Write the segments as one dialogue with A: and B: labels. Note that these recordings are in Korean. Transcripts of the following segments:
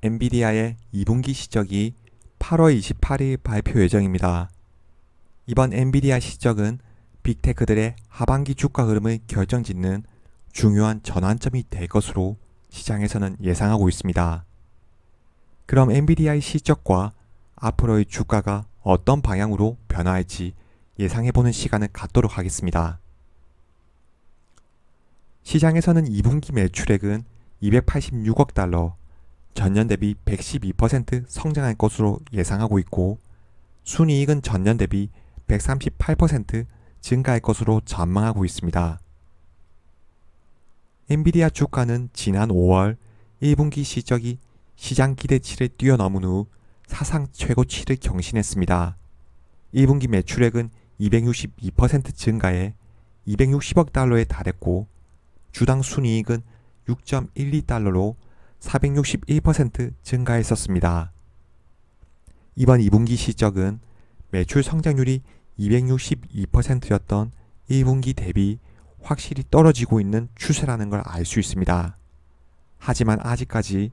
A: 엔비디아의 2분기 실적이 8월 28일 발표 예정입니다. 이번 엔비디아 실적은 빅테크들의 하반기 주가 흐름을 결정짓는 중요한 전환점이 될 것으로 시장에서는 예상하고 있습니다. 그럼 엔비디아의 실적과 앞으로의 주가가 어떤 방향으로 변화할지 예상해보는 시간을 갖도록 하겠습니다. 시장에서는 2분기 매출액은 286억 달러, 전년 대비 112% 성장할 것으로 예상하고 있고, 순이익은 전년 대비 138% 증가할 것으로 전망하고 있습니다. 엔비디아 주가는 지난 5월 1분기 실적이 시장 기대치를 뛰어넘은 후 사상 최고치를 경신했습니다. 1분기 매출액은 262% 증가해 260억 달러에 달했고, 주당 순이익은 6.12달러로 461% 증가했었습니다. 이번 2분기 실적은 매출 성장률이 262%였던 1분기 대비 확실히 떨어지고 있는 추세라는 걸 알 수 있습니다. 하지만 아직까지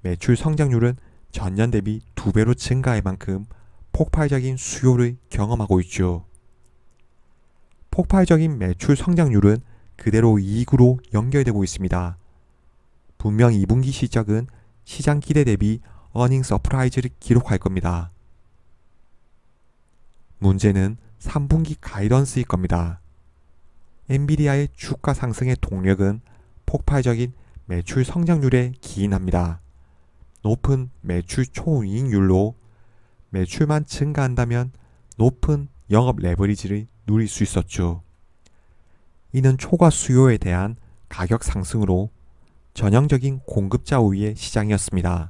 A: 매출 성장률은 전년 대비 2배로 증가할 만큼 폭발적인 수요를 경험하고 있죠. 폭발적인 매출 성장률은 그대로 이익으로 연결되고 있습니다. 분명 2분기 실적은 시장 기대 대비 어닝 서프라이즈를 기록할 겁니다. 문제는 3분기 가이던스일 겁니다. 엔비디아의 주가 상승의 동력은 폭발적인 매출 성장률에 기인합니다. 높은 매출 초이익률로 매출만 증가한다면 높은 영업 레버리지를 누릴 수 있었죠. 이는 초과 수요에 대한 가격 상승으로 전형적인 공급자 우위의 시장이었습니다.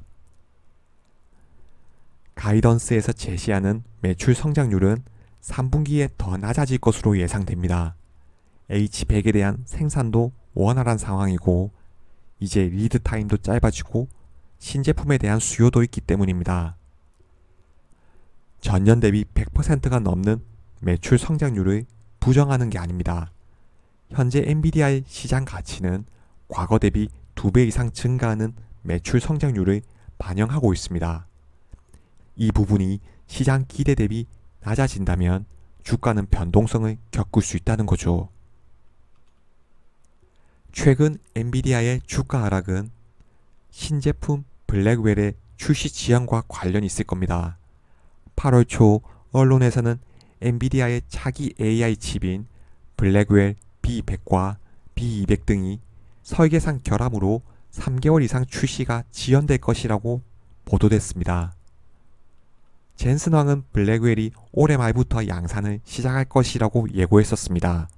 A: 가이던스에서 제시하는 매출 성장률은 3분기에 더 낮아질 것으로 예상됩니다. H100에 대한 생산도 원활한 상황이고, 이제 리드 타임도 짧아지고 신제품에 대한 수요도 있기 때문입니다. 전년 대비 100%가 넘는 매출 성장률을 부정하는 게 아닙니다. 현재 엔비디아의 시장 가치는 과거 대비 2배 이상 증가하는 매출 성장률을 반영하고 있습니다. 이 부분이 시장 기대 대비 낮아진다면 주가는 변동성을 겪을 수 있다는 거죠. 최근 엔비디아의 주가 하락은 신제품 블랙웰의 출시 지연과 관련이 있을 겁니다. 8월 초 언론에서는 엔비디아의 차기 AI 칩인 블랙웰 B100과 B200 등이 설계상 결함으로 3개월 이상 출시가 지연될 것이라고 보도됐습니다. 젠슨 황은 블랙웰이 올해 말부터 양산을 시작할 것이라고 예고했었습니다.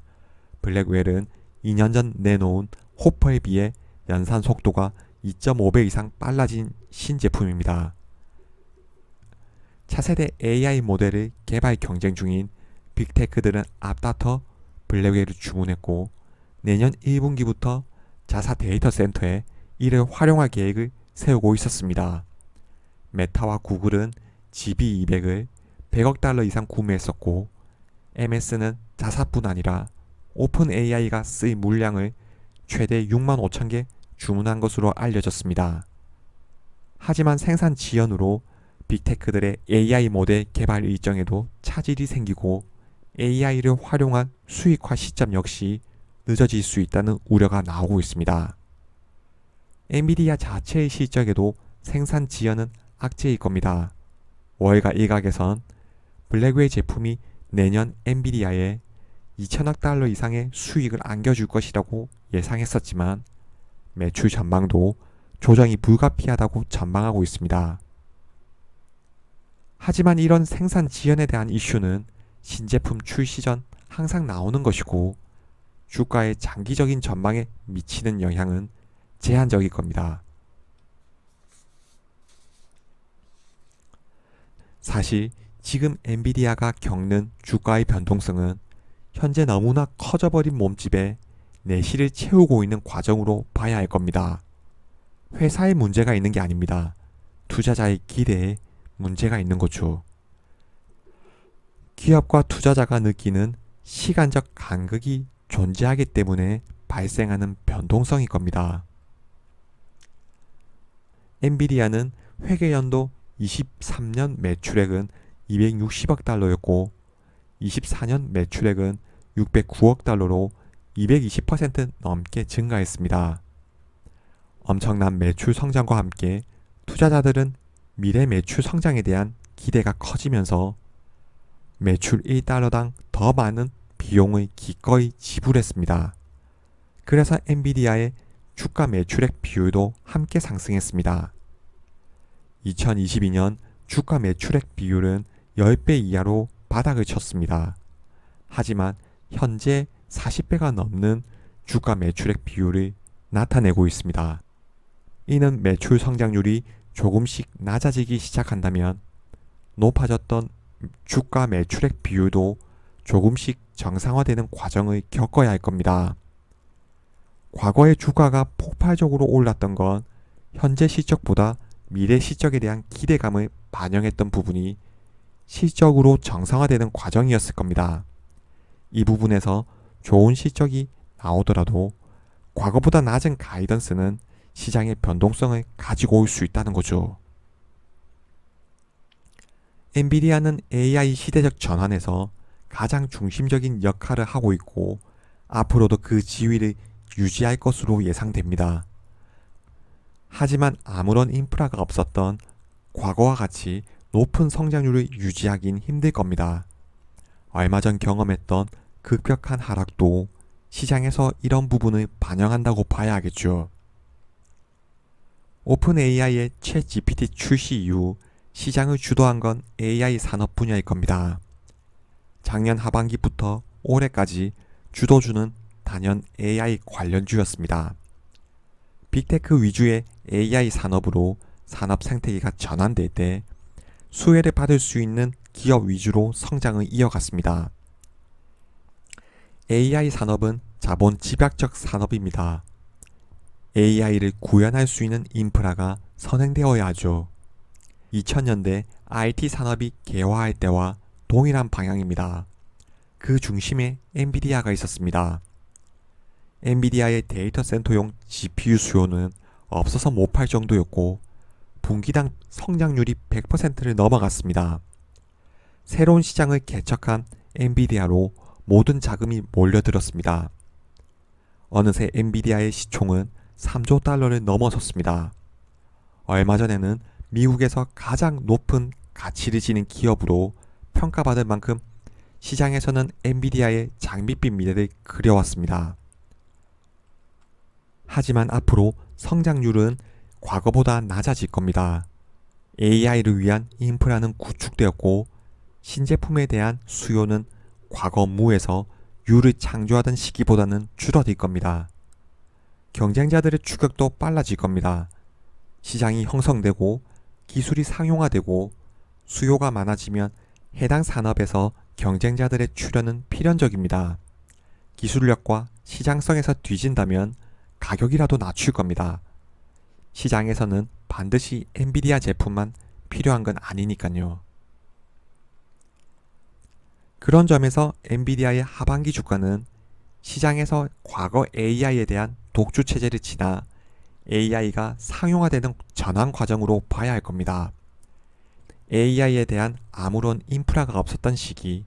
A: 블랙웰은 2년 전 내놓은 호퍼에 비해 연산 속도가 2.5배 이상 빨라진 신제품입니다. 차세대 AI 모델을 개발 경쟁 중인 빅테크들은 앞다퉈 블랙웰을 주문했고, 내년 1분기부터 자사 데이터 센터에 이를 활용할 계획을 세우고 있었습니다. 메타와 구글은 GB200을 100억 달러 이상 구매했었고, MS는 자사뿐 아니라 오픈 AI가 쓰일 물량을 최대 6만 5천 개 주문한 것으로 알려졌습니다. 하지만 생산 지연으로 빅테크들의 AI 모델 개발 일정에도 차질이 생기고, AI를 활용한 수익화 시점 역시 늦어질 수 있다는 우려가 나오고 있습니다. 엔비디아 자체의 실적에도 생산 지연은 악재일 겁니다. 월가 일각에선 블랙웰 제품이 내년 엔비디아에 2천억 달러 이상의 수익을 안겨줄 것이라고 예상했었지만, 매출 전망도 조정이 불가피하다고 전망하고 있습니다. 하지만 이런 생산 지연에 대한 이슈는 신제품 출시 전 항상 나오는 것이고, 주가의 장기적인 전망에 미치는 영향은 제한적일 겁니다. 사실 지금 엔비디아가 겪는 주가의 변동성은 현재 너무나 커져버린 몸집에 내실을 채우고 있는 과정으로 봐야 할 겁니다. 회사에 문제가 있는 게 아닙니다. 투자자의 기대에 문제가 있는 거죠. 기업과 투자자가 느끼는 시간적 간극이 존재하기 때문에 발생하는 변동성일 겁니다. 엔비디아는 회계연도 23년 매출액은 260억 달러였고 24년 매출액은 609억 달러로 220% 넘게 증가했습니다. 엄청난 매출 성장과 함께 투자자들은 미래 매출 성장에 대한 기대가 커지면서 매출 1달러당 더 많은 비용을 기꺼이 지불했습니다. 그래서 엔비디아의 주가 매출액 비율도 함께 상승했습니다. 2022년 주가 매출액 비율은 10배 이하로 바닥을 쳤습니다. 하지만 현재 40배가 넘는 주가 매출액 비율을 나타내고 있습니다. 이는 매출 성장률이 조금씩 낮아지기 시작한다면 높아졌던 주가 매출액 비율도 조금씩 정상화되는 과정을 겪어야 할 겁니다. 과거의 주가가 폭발적으로 올랐던 건 현재 실적보다 미래 실적에 대한 기대감을 반영했던 부분이 실적으로 정상화되는 과정이었을 겁니다. 이 부분에서 좋은 실적이 나오더라도 과거보다 낮은 가이던스는 시장의 변동성을 가지고 올 수 있다는 거죠. 엔비디아는 AI 시대적 전환에서 가장 중심적인 역할을 하고 있고 앞으로도 그 지위를 유지할 것으로 예상됩니다. 하지만 아무런 인프라가 없었던 과거와 같이 높은 성장률을 유지하긴 힘들 겁니다. 얼마 전 경험했던 급격한 하락도 시장에서 이런 부분을 반영한다고 봐야 하겠죠. 오픈 AI의 챗 GPT 출시 이후 시장을 주도한 건 AI 산업 분야일 겁니다. 작년 하반기부터 올해까지 주도주는 단연 AI 관련주였습니다. 빅테크 위주의 AI 산업으로 산업 생태계가 전환될 때 수혜를 받을 수 있는 기업 위주로 성장을 이어갔습니다. AI 산업은 자본 집약적 산업입니다. AI를 구현할 수 있는 인프라가 선행되어야 하죠. 2000년대 IT 산업이 개화할 때와 동일한 방향입니다. 그 중심에 엔비디아가 있었습니다. 엔비디아의 데이터 센터용 GPU 수요는 없어서 못 팔 정도였고 분기당 성장률이 100%를 넘어갔습니다. 새로운 시장을 개척한 엔비디아로 모든 자금이 몰려들었습니다. 어느새 엔비디아의 시총은 3조 달러를 넘어섰습니다. 얼마 전에는 미국에서 가장 높은 가치를 지닌 기업으로 평가받을 만큼 시장에서는 엔비디아의 장밋빛 미래를 그려왔습니다. 하지만 앞으로 성장률은 과거보다 낮아질 겁니다. AI를 위한 인프라는 구축되었고 신제품에 대한 수요는 과거 무에서 유를 창조하던 시기보다는 줄어들 겁니다. 경쟁자들의 추격도 빨라질 겁니다. 시장이 형성되고 기술이 상용화되고 수요가 많아지면 해당 산업에서 경쟁자들의 출현은 필연적입니다. 기술력과 시장성에서 뒤진다면 가격이라도 낮출 겁니다. 시장에서는 반드시 엔비디아 제품만 필요한 건 아니니까요. 그런 점에서 엔비디아의 하반기 주가는 시장에서 과거 AI에 대한 독주 체제를 지나 AI가 상용화되는 전환 과정으로 봐야 할 겁니다. AI에 대한 아무런 인프라가 없었던 시기,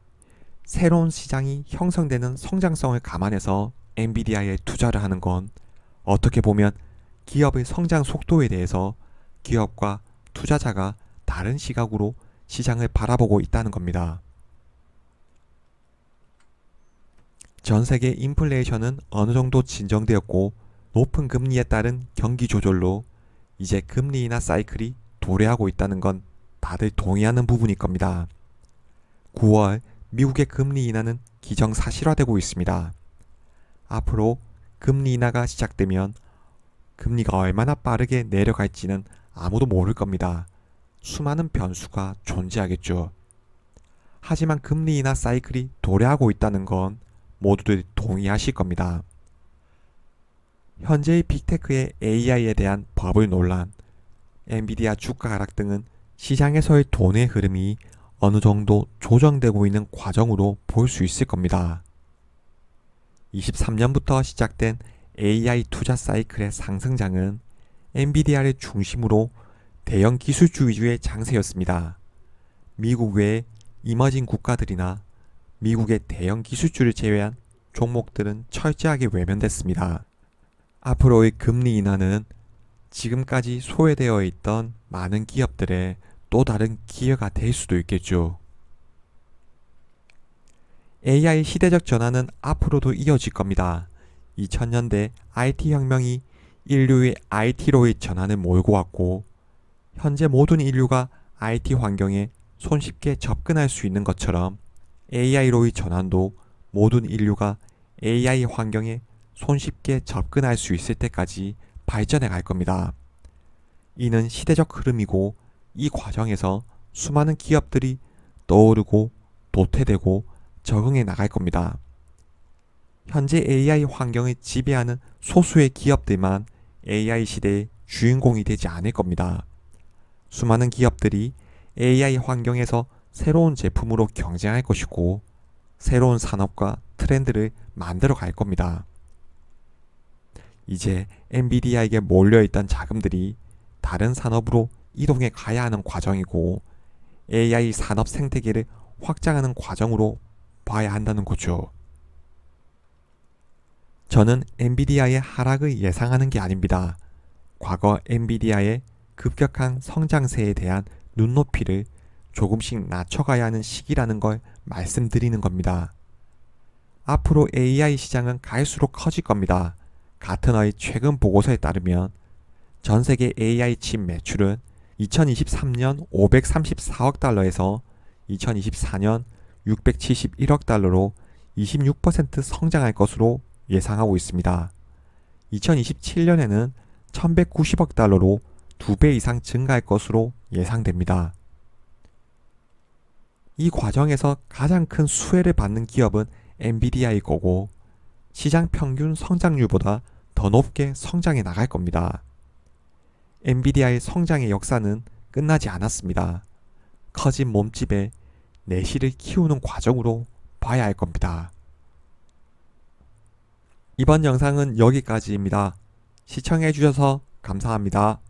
A: 새로운 시장이 형성되는 성장성을 감안해서 엔비디아에 투자를 하는 건 어떻게 보면 기업의 성장 속도에 대해서 기업과 투자자가 다른 시각으로 시장을 바라보고 있다는 겁니다. 전 세계 인플레이션은 어느 정도 진정되었고 높은 금리에 따른 경기 조절로 이제 금리 인하 사이클이 도래하고 있다는 건 다들 동의하는 부분일 겁니다. 9월 미국의 금리 인하는 기정사실화되고 있습니다. 앞으로 금리 인하가 시작되면 금리가 얼마나 빠르게 내려갈지는 아무도 모를 겁니다. 수많은 변수가 존재하겠죠. 하지만 금리 인하 사이클이 도래하고 있다는 건 모두들 동의하실 겁니다. 현재의 빅테크의 AI에 대한 버블 논란, 엔비디아 주가 하락 등은 시장에서의 돈의 흐름이 어느 정도 조정되고 있는 과정으로 볼 수 있을 겁니다. 23년부터 시작된 AI 투자 사이클의 상승장은 엔비디아를 중심으로 대형 기술주 위주의 장세였습니다. 미국 외의 이머징 국가들이나 미국의 대형 기술주를 제외한 종목들은 철저하게 외면됐습니다. 앞으로의 금리 인하는 지금까지 소외되어 있던 많은 기업들의 또 다른 기회가 될 수도 있겠죠. AI 시대적 전환은 앞으로도 이어질 겁니다. 2000년대 IT 혁명이 인류의 IT로의 전환을 몰고 왔고, 현재 모든 인류가 IT 환경에 손쉽게 접근할 수 있는 것처럼 AI로의 전환도 모든 인류가 AI 환경에 손쉽게 접근할 수 있을 때까지 발전해 갈 겁니다. 이는 시대적 흐름이고, 이 과정에서 수많은 기업들이 떠오르고 도태되고 적응해 나갈 겁니다. 현재 AI 환경을 지배하는 소수의 기업들만 AI 시대의 주인공이 되지 않을 겁니다. 수많은 기업들이 AI 환경에서 새로운 제품으로 경쟁할 것이고, 새로운 산업과 트렌드를 만들어 갈 겁니다. 이제 엔비디아에게 몰려있던 자금들이 다른 산업으로 이동해 가야 하는 과정이고, AI 산업 생태계를 확장하는 과정으로 봐야 한다는 거죠. 저는 엔비디아의 하락을 예상하는 게 아닙니다. 과거 엔비디아의 급격한 성장세에 대한 눈높이를 조금씩 낮춰가야 하는 시기라는 걸 말씀드리는 겁니다. 앞으로 AI 시장은 갈수록 커질 겁니다. 가트너의 최근 보고서에 따르면 전 세계 AI 칩 매출은 2023년 534억 달러에서 2024년 671억 달러로 26% 성장할 것으로 예상하고 있습니다. 2027년에는 1190억 달러로 2배 이상 증가할 것으로 예상됩니다. 이 과정에서 가장 큰 수혜를 받는 기업은 엔비디아일 거고, 시장 평균 성장률보다 더 높게 성장해 나갈 겁니다. 엔비디아의 성장의 역사는 끝나지 않았습니다. 커진 몸집에 내실을 키우는 과정으로 봐야 할 겁니다. 이번 영상은 여기까지입니다. 시청해주셔서 감사합니다.